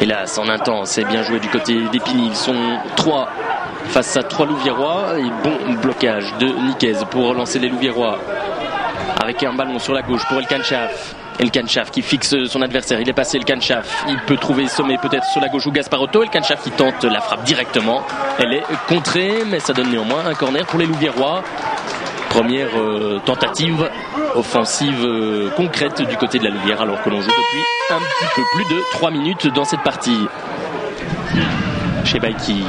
Hélas, en un temps, c'est bien joué du côté d'Épiny. Ils sont 3 face à 3 Louviérois. Et bon blocage de Niquez pour relancer les Louviérois. Avec un ballon sur la gauche pour El Kanchaf. El Kanchaf qui fixe son adversaire. Il est passé El Kanchaf. Il peut trouver Sommet peut-être sur la gauche ou Gasparotto. El Kanchaf qui tente la frappe directement. Elle est contrée, mais ça donne néanmoins un corner pour les Louviérois. Première tentative offensive concrète du côté de la Louvière, alors que l'on joue depuis un petit peu plus de 3 minutes dans cette partie. Chebaiki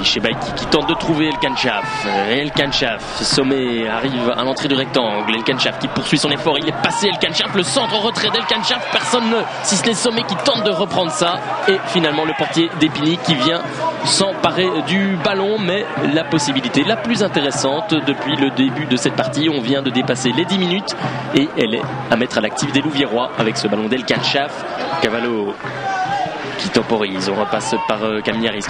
qui tente de trouver El Kanchaf. El Kanchaf, Sommet arrive à l'entrée du rectangle. El Kanchaf qui poursuit son effort. Il est passé El Kanchaf, le centre en retrait d'El Kanchaf. Personne, si ce n'est Sommet, qui tente de reprendre ça. Et finalement le portier d'Épiny qui vient s'emparer du ballon. Mais la possibilité la plus intéressante depuis le début de cette partie, on vient de dépasser les 10 minutes. Et elle est à mettre à l'actif des Louviérois avec ce ballon d'El Kanchaf. Cavallo qui temporise, on repasse par Kaminiaris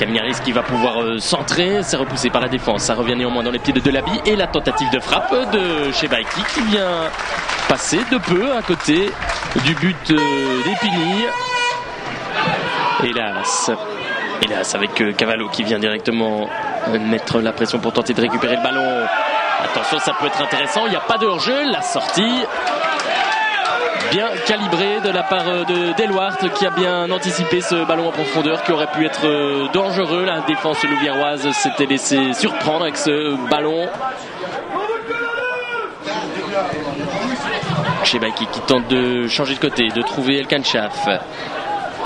qui va pouvoir centrer, c'est repoussé par la défense, ça revient néanmoins dans les pieds de Delaby et la tentative de frappe de Chebaiki qui vient passer de peu à côté du but d'Épiny. Hélas avec Cavallo qui vient directement mettre la pression pour tenter de récupérer le ballon. Attention, ça peut être intéressant, il n'y a pas de hors-jeu, la sortie bien calibré de la part de Delwart qui a bien anticipé ce ballon en profondeur qui aurait pu être dangereux. La défense louviéroise s'était laissée surprendre avec ce ballon. Chebaiki qui tente de changer de côté, de trouver El Kanchaf.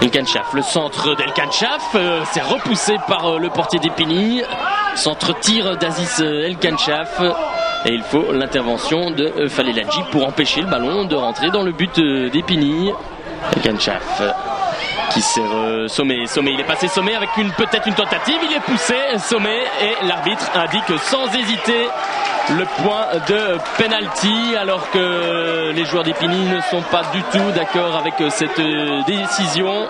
El Kanchaf, le centre d'El Kanchaf, c'est repoussé par le portier d'Épiny. Centre-tir d'Aziz El Kanchaf. Et il faut l'intervention de Faleladji pour empêcher le ballon de rentrer dans le but d'Épiny. El Kanchaf qui sert Sommet. Il est passé Sommet avec peut-être une tentative. Il est poussé Sommet et l'arbitre indique sans hésiter le point de penalty, alors que les joueurs d'Épiny ne sont pas du tout d'accord avec cette décision.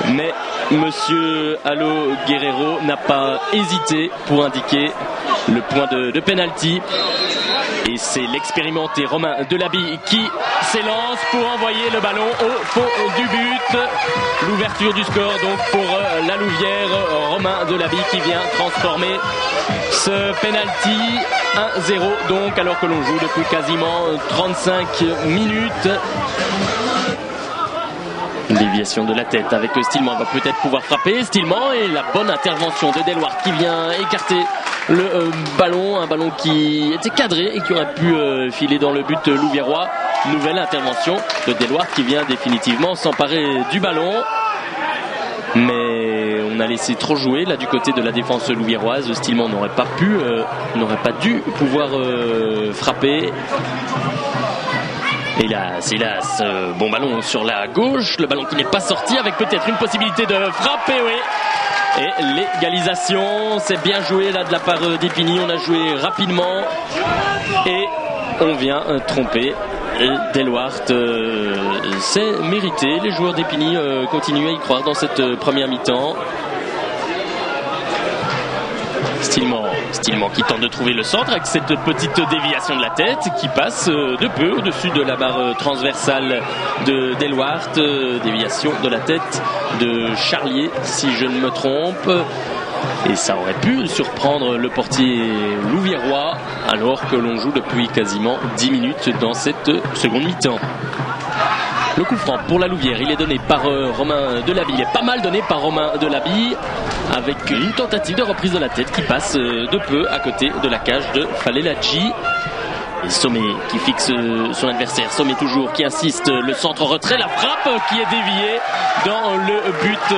Mais Monsieur Alo Guerrero n'a pas hésité pour indiquer le point de penalty. Et c'est l'expérimenté Romain Delaby qui s'élance pour envoyer le ballon au fond du but. L'ouverture du score donc pour la Louvière. Romain Delaby qui vient transformer ce penalty 1-0 donc, alors que l'on joue depuis quasiment 35 minutes. Déviation de la tête avec Stillman, va peut-être pouvoir frapper Stillman, et la bonne intervention de Delwart qui vient écarter le ballon, un ballon qui était cadré et qui aurait pu filer dans le but louviérois. Nouvelle intervention de Delwart qui vient définitivement s'emparer du ballon, mais on a laissé trop jouer là du côté de la défense louviéroise. Stillman n'aurait pas dû pouvoir frapper. Hélas, bon ballon sur la gauche, le ballon qui n'est pas sorti avec peut-être une possibilité de frapper, oui. Et l'égalisation, c'est bien joué là de la part d'Épiny, on a joué rapidement et on vient tromper. Delwart, c'est mérité, les joueurs d'Épiny continuent à y croire dans cette première mi-temps. Stillman qui tente de trouver le centre avec cette petite déviation de la tête qui passe de peu au-dessus de la barre transversale de Delwart. Déviation de la tête de Charlier si je ne me trompe. Et ça aurait pu surprendre le portier louviérois alors que l'on joue depuis quasiment 10 minutes dans cette seconde mi-temps. Le coup franc pour la Louvière, il est donné par Romain Delaby. Il est pas mal donné par Romain Delaby avec une tentative de reprise de la tête qui passe de peu à côté de la cage de Faleladji. Et Sommet qui fixe son adversaire. Sommet toujours qui insiste. Le centre en retrait, la frappe qui est déviée dans le but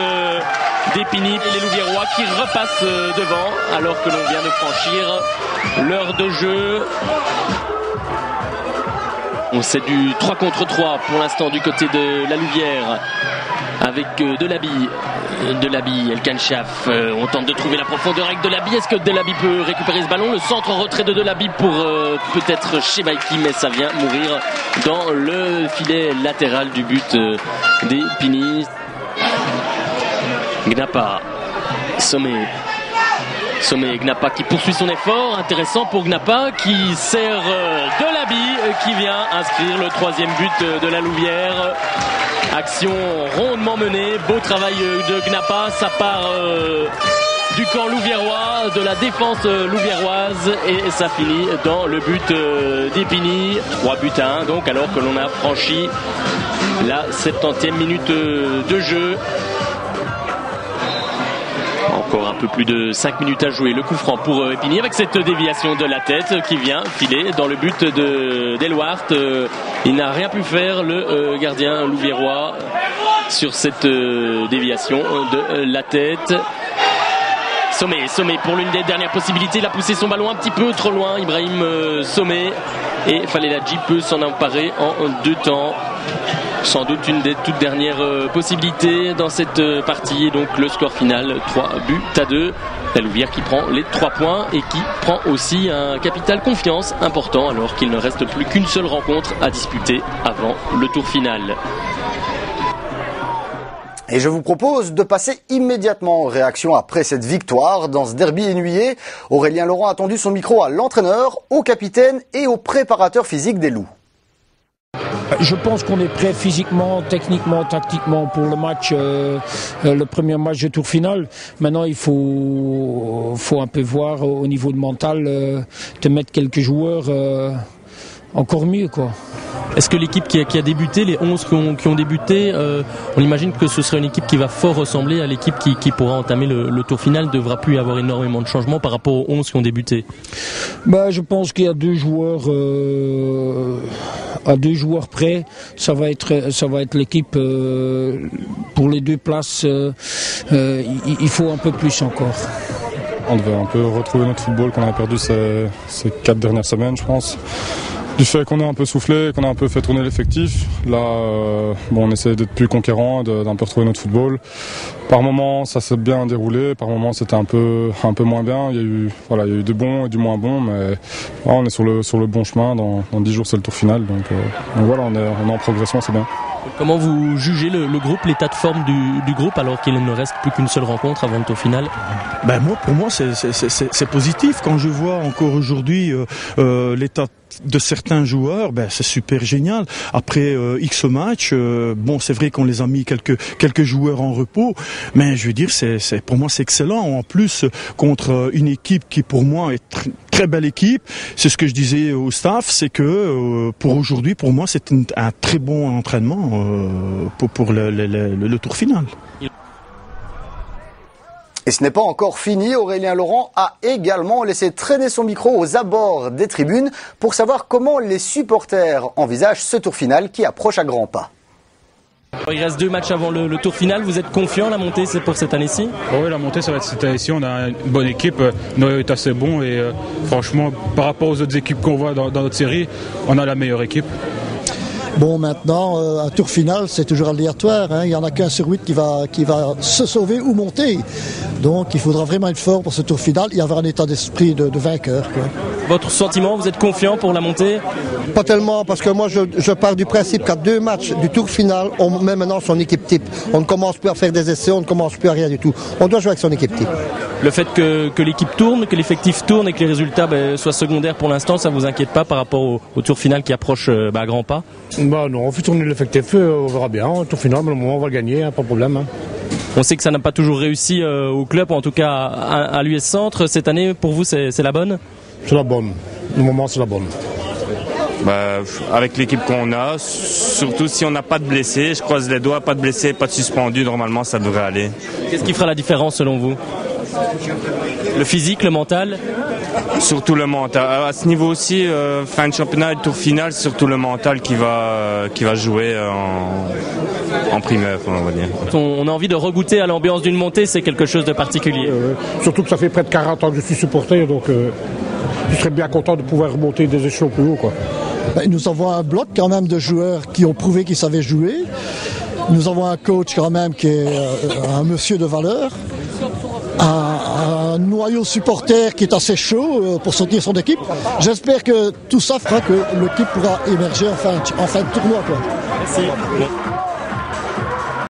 d'Épiny. Et les Louviérois qui repassent devant alors que l'on vient de franchir l'heure de jeu. C'est du 3 contre 3 pour l'instant du côté de la Louvière avec Delaby, El Kanchaf. On tente de trouver la profondeur avec Delaby. Est-ce que Delaby peut récupérer ce ballon? Le centre en retrait de Delaby pour peut-être Chebaiki, mais ça vient mourir dans le filet latéral du but d'Épiny. Gnapa, Sommet, Gnapa qui poursuit son effort, intéressant pour Gnapa qui sert Delaby qui vient inscrire le 3e but de la Louvière. Action rondement menée, beau travail de Gnapa, ça part du camp louviérois, de la défense louviéroise, et ça finit dans le but d'Épiny, 3-1 donc, alors que l'on a franchi la 70e minute de jeu. Encore un peu plus de 5 minutes à jouer. Le coup franc pour Épiny avec cette déviation de la tête qui vient filer dans le but d'Elwart. Il n'a rien pu faire, le gardien louviérois, sur cette déviation de la tête. Sommet pour l'une des dernières possibilités. Il a poussé son ballon un petit peu trop loin, Ibrahim Sommet. Et Falelhadji peut s'en emparer en 2 temps. Sans doute une des toutes dernières possibilités dans cette partie. Et donc le score final, 3-2. La Louvière qui prend les 3 points et qui prend aussi un capital confiance important alors qu'il ne reste plus qu'une seule rencontre à disputer avant le tour final. Et je vous propose de passer immédiatement aux réactions après cette victoire dans ce derby ennuyé. Aurélien Laurent a tendu son micro à l'entraîneur, au capitaine et au préparateur physique des Loups. Je pense qu'on est prêt physiquement, techniquement, tactiquement pour le match, le premier match de tour final. Maintenant, il faut un peu voir au niveau de mental, de mettre quelques joueurs encore mieux, quoi. Est-ce que l'équipe qui a débuté, les 11 qui ont débuté, on imagine que ce serait une équipe qui va fort ressembler à l'équipe qui pourra entamer le tour final, ne devra plus y avoir énormément de changements par rapport aux 11 qui ont débuté? Je pense qu'il y a 2 joueurs à 2 joueurs près. Ça va être l'équipe pour les 2 places. Il faut un peu plus encore. On devait un peu retrouver notre football qu'on a perdu ces 4 dernières semaines, je pense. Du fait qu'on a un peu soufflé, qu'on a un peu fait tourner l'effectif, là, on essaie d'être plus conquérant, d'un peu retrouver notre football. Par moments, ça s'est bien déroulé, par moments, c'était un peu moins bien. Il y a eu du bon et du moins bon, mais on est sur le bon chemin. Dans 10 jours, c'est le tour final, donc voilà, on est en progression, c'est bien. Comment vous jugez le groupe, l'état de forme du groupe, alors qu'il ne reste plus qu'une seule rencontre avant le tour final? Pour moi, c'est positif. Quand je vois encore aujourd'hui l'état de certains joueurs, c'est super génial. Après X matchs, c'est vrai qu'on les a mis quelques joueurs en repos, mais je veux dire, pour moi c'est excellent. En plus, contre une équipe qui pour moi est très belle équipe, c'est ce que je disais au staff, c'est que pour aujourd'hui, pour moi, c'est un très bon entraînement pour le tour final. Et ce n'est pas encore fini, Aurélien Laurent a également laissé traîner son micro aux abords des tribunes pour savoir comment les supporters envisagent ce tour final qui approche à grands pas. Il reste 2 matchs avant le tour final, vous êtes confiant, la montée c'est pour cette année-ci? Oui, la montée ça va être cette année-ci, on a une bonne équipe, Noël est assez bon et franchement par rapport aux autres équipes qu'on voit dans notre série, on a la meilleure équipe. Bon, maintenant, un tour final, c'est toujours aléatoire. Il n'y en a qu'un sur 8 qui va se sauver ou monter. Donc, il faudra vraiment être fort pour ce tour final et avoir un état d'esprit de vainqueur, quoi. Votre sentiment, vous êtes confiant pour la montée? Pas tellement, parce que moi, je pars du principe qu'à 2 matchs du tour final, on met maintenant son équipe type. On ne commence plus à faire des essais, on ne commence plus à rien du tout. On doit jouer avec son équipe type. Le fait que l'équipe tourne, que l'effectif tourne et que les résultats soient secondaires pour l'instant, ça vous inquiète pas par rapport au tour final qui approche à grands pas? Non, on fait tourner l'effectif, on verra bien. Au tour final, au moment on va le gagner, pas de problème. On sait que ça n'a pas toujours réussi au club, en tout cas à l'US Centre. Cette année, pour vous, c'est la bonne? C'est la bonne. Le moment, c'est la bonne. Avec l'équipe qu'on a, surtout si on n'a pas de blessés, je croise les doigts, pas de blessés, pas de suspendus, normalement ça devrait aller. Qu'est-ce qui fera la différence selon vous? Le physique, le mental? Surtout le mental. À ce niveau aussi, fin de championnat et tour final, c'est surtout le mental qui va jouer en primaire, on va dire. On a envie de regoûter à l'ambiance d'une montée, c'est quelque chose de particulier. Surtout que ça fait près de 40 ans que je suis supporter, donc je serais bien content de pouvoir remonter des échelons plus haut, quoi. Nous avons un bloc quand même de joueurs qui ont prouvé qu'ils savaient jouer. Nous avons un coach quand même qui est un monsieur de valeur. Un noyau supporter qui est assez chaud pour soutenir son équipe. J'espère que tout ça fera que l'équipe pourra émerger en fin de tournoi, quoi. Merci. Bon.